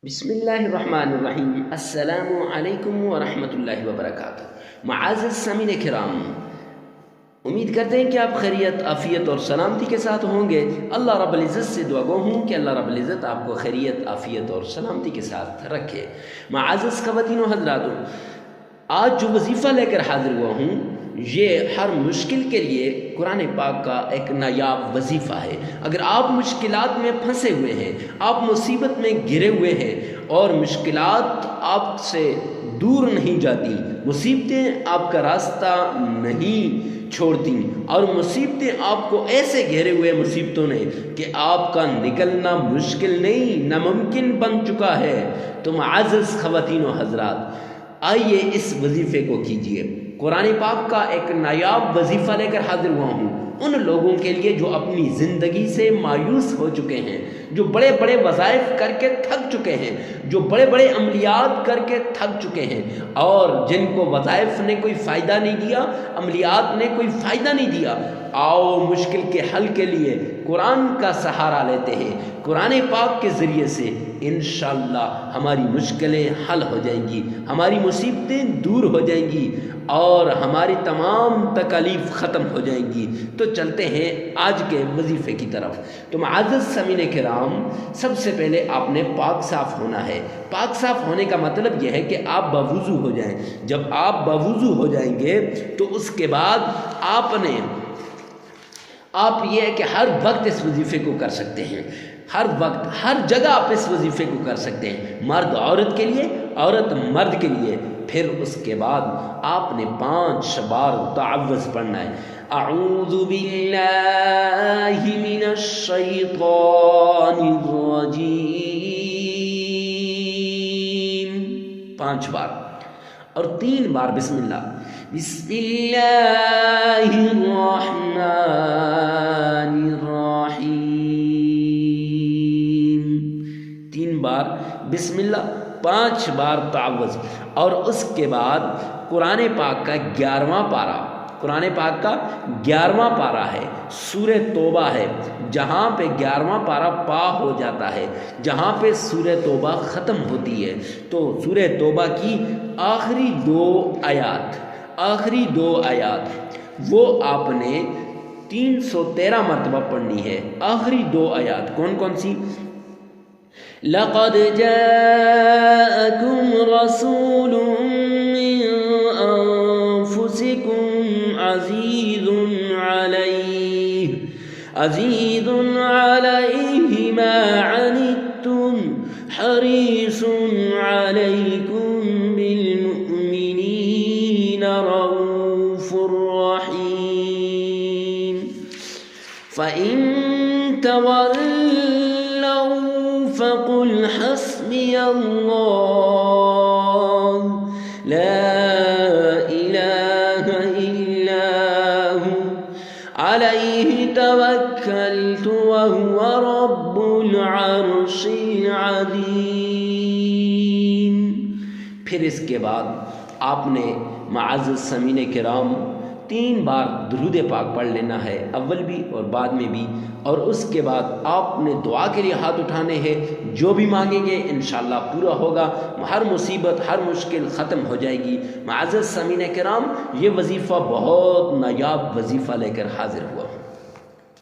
بسم اللہ الرحمن الرحیم۔ السلام علیکم ورحمۃ اللہ وبرکاتہ۔ معزز سامعین کرام، امید کرتے ہیں کہ آپ خیریت، عافیت اور سلامتی کے ساتھ ہوں گے۔ اللہ رب العزت سے دعا گو ہوں کہ اللہ رب العزت آپ کو خیریت، عافیت اور سلامتی کے ساتھ رکھے۔ معزز خواتین و حضرات، آج جو وظیفہ لے کر حاضر ہوا ہوں یہ ہر مشکل کے لیے قرآن پاک کا ایک نایاب وظیفہ ہے۔ اگر آپ مشکلات میں پھنسے ہوئے ہیں، آپ مصیبت میں گرے ہوئے ہیں اور مشکلات آپ سے دور نہیں جاتی، مصیبتیں آپ کا راستہ نہیں چھوڑتی اور مصیبتیں آپ کو ایسے گھیرے ہوئے مصیبتوں نے کہ آپ کا نکلنا مشکل نہیں، ناممکن بن چکا ہے، تو معزز خواتین و حضرات آئیے اس وظیفے کو کیجیے۔ قرآن پاک کا ایک نایاب وظیفہ لے کر حاضر ہوا ہوں ان لوگوں کے لیے جو اپنی زندگی سے مایوس ہو چکے ہیں، جو بڑے بڑے وظائف کر کے تھک چکے ہیں، جو بڑے بڑے عملیات کر کے تھک چکے ہیں اور جن کو وظائف نے کوئی فائدہ نہیں دیا، عملیات نے کوئی فائدہ نہیں دیا۔ آؤ مشکل کے حل کے لیے قرآن کا سہارا لیتے ہیں۔ قرآن پاک کے ذریعے سے انشاءاللہ ہماری مشکلیں حل ہو جائیں گی، ہماری مصیبتیں دور ہو جائیں گی اور ہماری تمام تکالیف ختم ہو جائیں گی۔ تو چلتے ہیں آج کے وظیفے کی طرف۔ تو معزز سامعین کرام، سب سے پہلے آپ نے پاک صاف ہونا ہے۔ پاک صاف ہونے کا مطلب یہ ہے کہ آپ باوضو ہو جائیں۔ جب آپ باوضو ہو جائیں گے تو اس کے بعد آپ یہ ہے کہ ہر وقت اس وظیفے کو کر سکتے ہیں، ہر وقت ہر جگہ آپ اس وظیفے کو کر سکتے ہیں، مرد عورت کے لیے، عورت مرد کے لیے۔ پھر اس کے بعد آپ نے 5 بار تعوذ پڑھنا ہے۔ اعوذ باللہ من الشیطان الرجیم، 5 بار، اور 3 بار بسم اللہ، بسم اللہ الرحمن الرحیم، 3 بار بسم اللہ، 5 بار تعوذ، اور اس کے بعد قرآن پاک کا 11واں پارہ، قرآن پاک کا 11واں پارہ ہے، سورہ توبہ ہے، جہاں پہ 11واں پارہ پا ہو جاتا ہے، جہاں پہ سورہ توبہ ختم ہوتی ہے، تو سورہ توبہ کی آخری 2 آیات وہ آپ نے 313 مرتبہ پڑھنی ہے۔ آخری 2 آیات کون کون سی؟ لَقَدْ جَاءَكُمْ رَسُولٌ مِّنْ أَنفُسِكُمْ عَزِيزٌ عَلَيْهِ مَا عَنِتُّمْ حَرِيصٌ عَلَيْكُمْ بِالْمُؤْمِنِينَ رَءُوفٌ رَحِيمٌ فَإِن تَوَلَّوْا فَقُلْ حَسْبِيَ اللَّهُ لَا إِلَٰهَ إِلَّا هُوَ عَلَيْهِ تَوَكَّلْتُ وَهُوَ رَبُّ الْعَرْشِ الْعَظِيمِ۔ پھر اس کے بعد آپ نے معزز سامعین کرام 3 بار درود پاک پڑھ لینا ہے، اول بھی اور بعد میں بھی، اور اس کے بعد آپ نے دعا کے لیے ہاتھ اٹھانے ہیں، جو بھی مانگیں گے انشاءاللہ پورا ہوگا، ہر مصیبت، ہر مشکل ختم ہو جائے گی۔ معزز سامعین کرام، یہ وظیفہ بہت نایاب وظیفہ لے کر حاضر ہوا۔